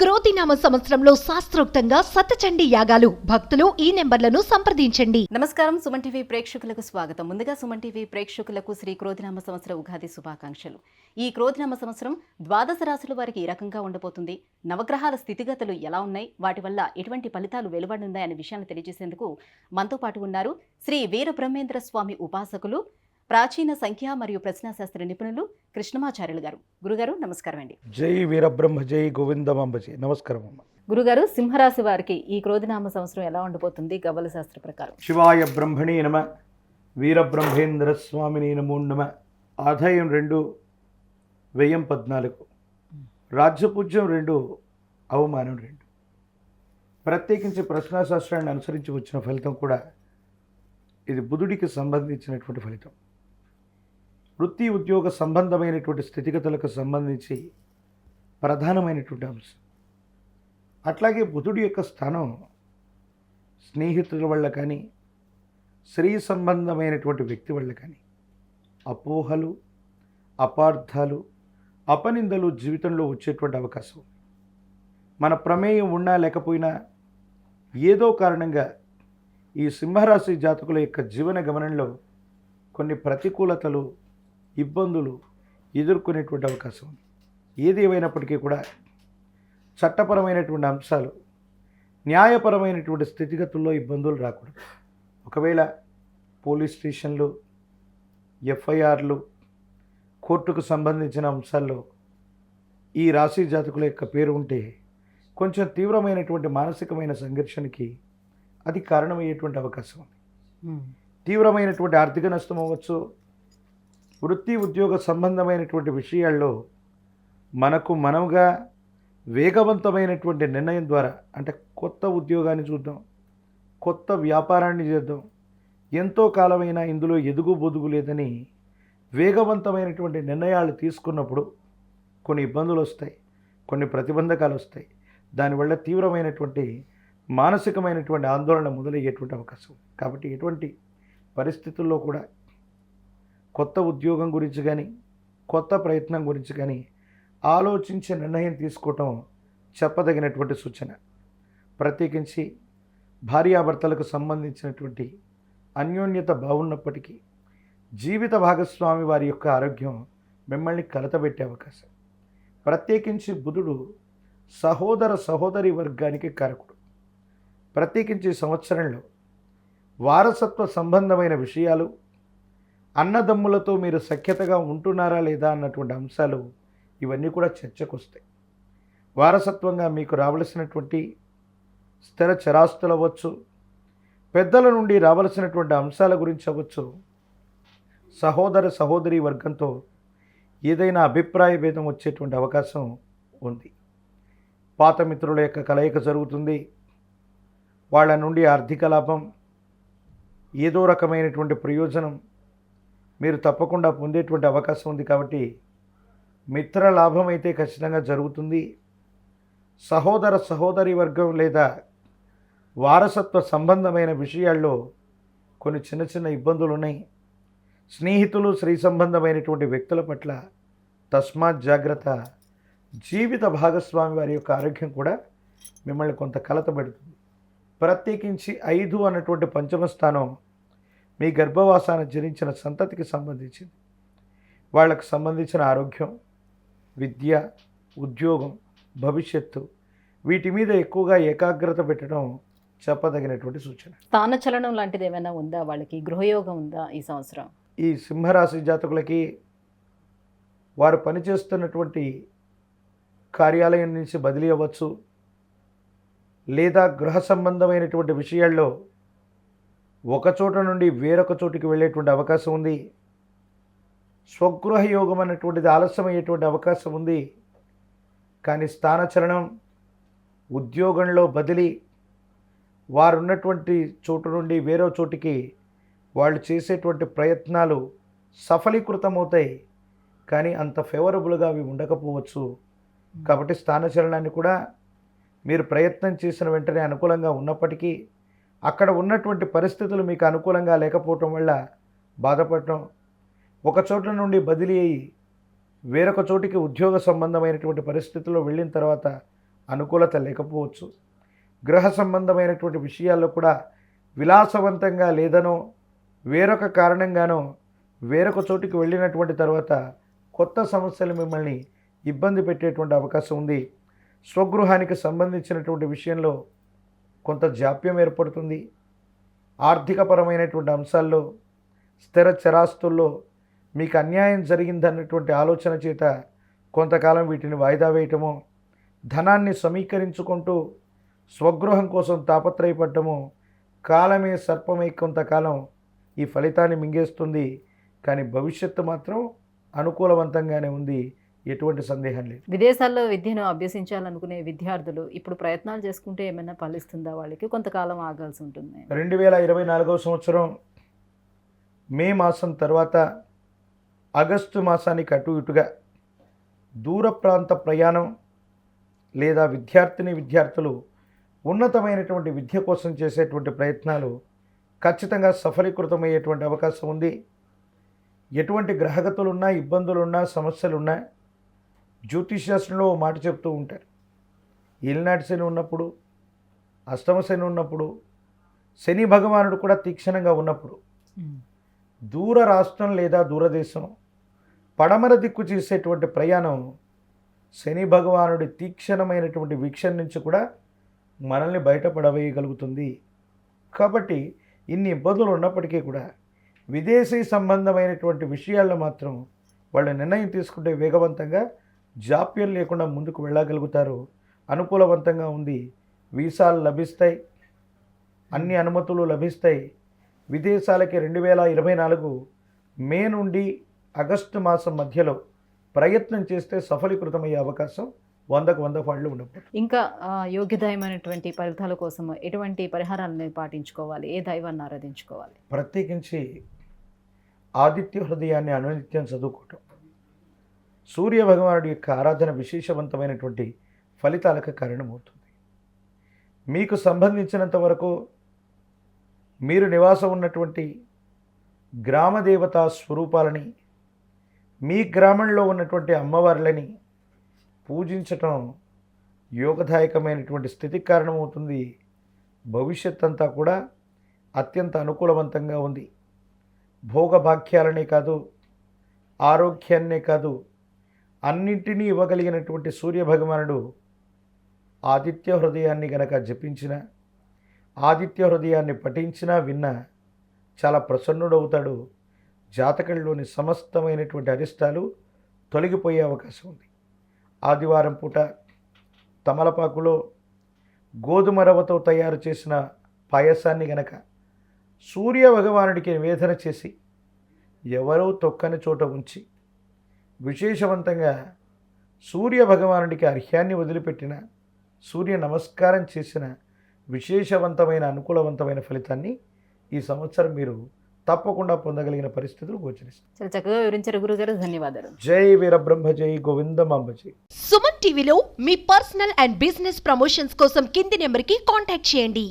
క్రోధినామ సంవత్సరంలో శాస్త్రోక్తంగా సతచండీ యాగాలు. భక్తులు ఈ నెంబర్లను సంప్రదించండి. నమస్కారం, సుమన్ టీవీ ప్రేక్షకులకు స్వాగతం. ముందుగా సుమన్ టీవీ ప్రేక్షకులకు శ్రీ క్రోధినామ సంవత్సర ఉగాది శుభాకాంక్షలు. ఈ క్రోధినామ సంవత్సరం ద్వాదశ రాశుల వారికి ఈ రకంగా ఉండబోతుంది. నవగ్రహాల స్థితిగతులు ఎలా ఉన్నాయి, వాటి వల్ల ఎటువంటి ఫలితాలు వెలువడున్నాయి అనే విషయాన్ని తెలియజేసేందుకు మనతో పాటు ఉన్నారు శ్రీ వీర బ్రహ్మేంద్ర స్వామి ఉపాసకులు, ప్రాచీన సంఖ్య మరియు ప్రశ్నాశాస్త్ర నిపుణులు కృష్ణమాచార్యులు గారు. గురుగారు నమస్కారం అండి. జై వీరబ్రహ్మ జై గోవిందమాంబ జై. నమస్కారం అమ్మ. గురుగారు, సింహరాశి వారికి ఈ క్రోధినామ సంవత్సరం ఎలా ఉండబోతుంది గవ్వల శాస్త్ర ప్రకారం? శివాయ బ్రహ్మణే నమ, వీరబ్రహ్మేంద్ర స్వామిని నమో నమ. ఆదాయం 2, వ్యయం 14, రాజ్యపూజ్యం 2, అవమానం 2. ప్రత్యేకించి ప్రశ్నాశాస్త్రాన్ని అనుసరించి వచ్చిన ఫలితం కూడా ఇది బుధుడికి సంబంధించినటువంటి ఫలితం. వృత్తి ఉద్యోగ సంబంధమైనటువంటి స్థితిగతులకు సంబంధించి ప్రధానమైనటువంటి అంశం. అట్లాగే బుధుడి యొక్క స్థానం స్నేహితుల వల్ల కానీ, స్త్రీ సంబంధమైనటువంటి వ్యక్తి వల్ల కానీ అపోహలు, అపార్థాలు, అపనిందలు జీవితంలో వచ్చేటువంటి అవకాశం. మన ప్రమేయం ఉన్నా లేకపోయినా ఏదో కారణంగా ఈ సింహరాశి జాతకుల యొక్క జీవన గమనంలో కొన్ని ప్రతికూలతలు, ఇబ్బందులు ఎదుర్కొనేటువంటి అవకాశం ఉంది. ఏది ఏమైనప్పటికీ కూడా చట్టపరమైనటువంటి అంశాలు, న్యాయపరమైనటువంటి స్థితిగతుల్లో ఇబ్బందులు రాకూడదు. ఒకవేళ పోలీస్ స్టేషన్లు, ఎఫ్ఐఆర్లు, కోర్టుకు సంబంధించిన అంశాల్లో ఈ రాశి జాతకుల యొక్క పేరు ఉంటే కొంచెం తీవ్రమైనటువంటి మానసికమైన సంఘర్షణకి అది కారణమయ్యేటువంటి అవకాశం ఉంది. తీవ్రమైనటువంటి ఆర్థిక నష్టం అవ్వచ్చు. వృత్తి ఉద్యోగ సంబంధమైనటువంటి విషయాల్లో మనముగా వేగవంతమైనటువంటి నిర్ణయం ద్వారా, అంటే కొత్త ఉద్యోగాన్ని చూద్దాం, కొత్త వ్యాపారాన్ని చేద్దాం, ఎంతో కాలమైనా ఇందులో ఎదుగు బొదుగు లేదని వేగవంతమైనటువంటి నిర్ణయాలు తీసుకున్నప్పుడు కొన్ని ఇబ్బందులు వస్తాయి, కొన్ని ప్రతిబంధకాలు వస్తాయి. దానివల్ల తీవ్రమైనటువంటి మానసికమైనటువంటి ఆందోళన మొదలయ్యేటువంటి అవకాశం. కాబట్టి ఎటువంటి పరిస్థితుల్లో కూడా కొత్త ఉద్యోగం గురించి కానీ, కొత్త ప్రయత్నం గురించి కానీ ఆలోచించి నిర్ణయం తీసుకోవటం చెప్పదగినటువంటి సూచన. ప్రత్యేకించి భార్యాభర్తలకు సంబంధించినటువంటి అన్యోన్యత బాగున్నప్పటికీ జీవిత భాగస్వామి వారి యొక్క ఆరోగ్యం మిమ్మల్ని కలతబెట్టే అవకాశం. ప్రత్యేకించి బుధుడు సహోదరి వర్గానికి కారకుడు. ప్రత్యేకించి సంవత్సరంలో వారసత్వ సంబంధమైన విషయాలు, అన్నదమ్ములతో మీరు సఖ్యతగా ఉంటున్నారా లేదా అన్నటువంటి అంశాలు ఇవన్నీ కూడా చర్చకు వస్తాయి. వారసత్వంగా మీకు రావలసినటువంటి స్థిర చరాస్తులు అవ్వచ్చు, పెద్దల నుండి రావలసినటువంటి అంశాల గురించి అవ్వచ్చు, సహోదరి వర్గంతో ఏదైనా అభిప్రాయ భేదం వచ్చేటువంటి అవకాశం ఉంది. పాత మిత్రుల యొక్క కలయిక జరుగుతుంది. వాళ్ళ నుండి ఆర్థిక లాభం, ఏదో రకమైనటువంటి ప్రయోజనం మీరు తప్పకుండా పొందేటువంటి అవకాశం ఉంది. కాబట్టి మిత్ర లాభం అయితే ఖచ్చితంగా జరుగుతుంది. సహోదరి వర్గం లేదా వారసత్వ సంబంధమైన విషయాల్లో కొన్ని చిన్న ఇబ్బందులు ఉన్నాయి. స్నేహితులు, స్త్రీ సంబంధమైనటువంటి వ్యక్తుల పట్ల తస్మాత్ జాగ్రత్త. జీవిత భాగస్వామి వారి యొక్క ఆరోగ్యం కూడా మిమ్మల్ని కొంత కలతబెడుతుంది. ప్రత్యేకించి 5 అన్నటువంటి పంచమ స్థానం మీ గర్భవాసాన జనించిన సంతతికి సంబంధించింది. వాళ్ళకు సంబంధించిన ఆరోగ్యం, విద్య, ఉద్యోగం, భవిష్యత్తు, వీటి మీద ఎక్కువగా ఏకాగ్రత పెట్టడం చెప్పదగినటువంటి సూచన. స్థానచలనం లాంటిది ఏమైనా ఉందా? వాళ్ళకి గృహయోగం ఉందా ఈ సంవత్సరం? ఈ సింహరాశి జాతకులకి వారు పనిచేస్తున్నటువంటి కార్యాలయం నుంచి బదిలీ అవ్వచ్చు, లేదా గృహ సంబంధమైనటువంటి విషయాల్లో ఒక చోట నుండి వేరొక చోటికి వెళ్ళేటువంటి అవకాశం ఉంది. స్వగృహ యోగం అన్నటువంటిది ఆలస్యమయ్యేటువంటి అవకాశం ఉంది. కానీ స్థానచలనం, ఉద్యోగంలో బదిలీ, వారు ఉన్నటువంటి చోటు నుండి వేరే చోటికి వాళ్ళు చేసేటువంటి ప్రయత్నాలు సఫలీకృతమవుతాయి. కానీ అంత ఫేవరబుల్గా అవి ఉండకపోవచ్చు. కాబట్టి స్థానచలనాన్ని కూడా మీరు ప్రయత్నం చేసిన వెంటనే అనుకూలంగా ఉన్నప్పటికీ అక్కడ ఉన్నటువంటి పరిస్థితులు మీకు అనుకూలంగా లేకపోవటం వల్ల బాధపడటం, ఒక చోట నుండి బదిలీ అయ్యి వేరొక చోటికి ఉద్యోగ సంబంధమైనటువంటి పరిస్థితుల్లో వెళ్ళిన తర్వాత అనుకూలత లేకపోవచ్చు. గృహ సంబంధమైనటువంటి విషయాల్లో కూడా విలాసవంతంగా లేదనో వేరొక కారణంగానో వేరొక చోటికి వెళ్ళినటువంటి తర్వాత కొత్త సమస్యలు మిమ్మల్ని ఇబ్బంది పెట్టేటువంటి అవకాశం ఉంది. స్వగృహానికి సంబంధించినటువంటి విషయంలో కొంత జాప్యం ఏర్పడుతుంది. ఆర్థికపరమైనటువంటి అంశాల్లో స్థిర చరాస్తుల్లో మీకు అన్యాయం జరిగిందన్నటువంటి ఆలోచన చేత కొంతకాలం వీటిని వాయిదా వేయటము, ధనాన్ని సమీకరించుకుంటూ స్వగృహం కోసం తాపత్రయపడ్డము, కాలమే సర్పమై కొంతకాలం ఈ ఫలితాన్ని మింగేస్తుంది. కానీ భవిష్యత్తు మాత్రం అనుకూలవంతంగానే ఉంది, ఎటువంటి సందేహం లేదు. విదేశాల్లో విద్యను అభ్యసించాలనుకునే విద్యార్థులు ఇప్పుడు ప్రయత్నాలు చేసుకుంటే ఏమైనా ఫలిస్తుందా? వాళ్ళకి కొంతకాలం ఆగాల్సి ఉంటుంది. 2024 సంవత్సరం మే మాసం తర్వాత ఆగస్టు మాసానికి అటు ఇటుగా దూర ప్రాంత ప్రయాణం లేదా విద్యార్థులు ఉన్నతమైనటువంటి విద్య కోసం చేసేటువంటి ప్రయత్నాలు ఖచ్చితంగా సఫలీకృతమయ్యేటువంటి అవకాశం ఉంది. ఎటువంటి గ్రహగతులున్నా, ఇబ్బందులున్నా, సమస్యలున్నా జ్యోతిష్శాస్త్రంలో ఓ మాట చెప్తూ ఉంటారు. ఏలినాటి శని ఉన్నప్పుడు, అష్టమ శని ఉన్నప్పుడు, శని భగవానుడు కూడా తీక్షణంగా ఉన్నప్పుడు దూర రాష్ట్రం లేదా దూరదేశం పడమర దిక్కు చేసేటువంటి ప్రయాణం శని భగవానుడి తీక్షణమైనటువంటి వీక్షణ నుంచి కూడా మనల్ని బయటపడవేయగలుగుతుంది. కాబట్టి ఇన్ని ఇబ్బందులు ఉన్నప్పటికీ కూడా విదేశీ సంబంధమైనటువంటి విషయాల్లో మాత్రం వాళ్ళు నిర్ణయం తీసుకుంటే వేగవంతంగా జాప్యం లేకుండా ముందుకు వెళ్ళగలుగుతారు. అనుకూలవంతంగా ఉంది. వీసాలు లభిస్తాయి, అన్ని అనుమతులు లభిస్తాయి. విదేశాలకి 2024 మే నుండి ఆగస్టు మాసం మధ్యలో ప్రయత్నం చేస్తే సఫలీకృతమయ్యే అవకాశం 100కు 100 పాళ్ళు ఉండదు. ఇంకా యోగ్యదాయమైనటువంటి ఫలితాల కోసం ఎటువంటి పరిహారాలను పాటించుకోవాలి? ఏ దైవాన్ని ఆరాధించుకోవాలి? ప్రత్యేకించి ఆదిత్య హృదయాన్ని అనునిత్యం చదువుకోవటం, సూర్య భగవానుడి యొక్క ఆరాధన విశేషవంతమైనటువంటి ఫలితాలకు కారణమవుతుంది. మీకు సంబంధించినంత వరకు మీరు నివాసం ఉన్నటువంటి గ్రామదేవతా స్వరూపాలని, మీ గ్రామంలో ఉన్నటువంటి అమ్మవార్లని పూజించటం యోగదాయకమైనటువంటి స్థితికి కారణమవుతుంది. భవిష్యత్ అంతా కూడా అత్యంత అనుకూలవంతంగా ఉంది. భోగభాగ్యాలనే కాదు, ఆరోగ్యాన్నే కాదు, అన్నింటినీ ఇవ్వగలిగినటువంటి సూర్యభగవానుడు ఆదిత్య హృదయాన్ని గనక జపించిన, ఆదిత్య హృదయాన్ని పఠించినా విన్నా చాలా ప్రసన్నుడవుతాడు. జాతకంలోని సమస్తమైనటువంటి అరిష్టాలు తొలగిపోయే అవకాశం ఉంది. ఆదివారం పూట తమలపాకులో గోధుమ రవ్వతో తయారు చేసిన పాయసాన్ని గనక సూర్య భగవానుడికి నివేదన చేసి ఎవరో తొక్కని చోట ఉంచి విశేషవంతంగా సూర్య భగవానుడికి అర్ఘ్యాన్ని వదిలిపెట్టిన, సూర్య నమస్కారం చేసిన విశేషవంతమైన అనుకూలవంతమైన ఫలితాన్ని ఈ సంవత్సరం మీరు తప్పకుండా పొందగలిగిన పరిస్థితులు గోచరిస్తాయి. చాలా చక్కగా వివరించారు గురుగారు, ధన్యవాదాలు. జై వీరబ్రహ్మ, జై గోవిందమాంబ జై. సుమన్ టీవీలో మీ పర్సనల్ అండ్ బిజినెస్ ప్రమోషన్స్ కోసం కింది నెంబర్కి కాంటాక్ట్ చేయండి.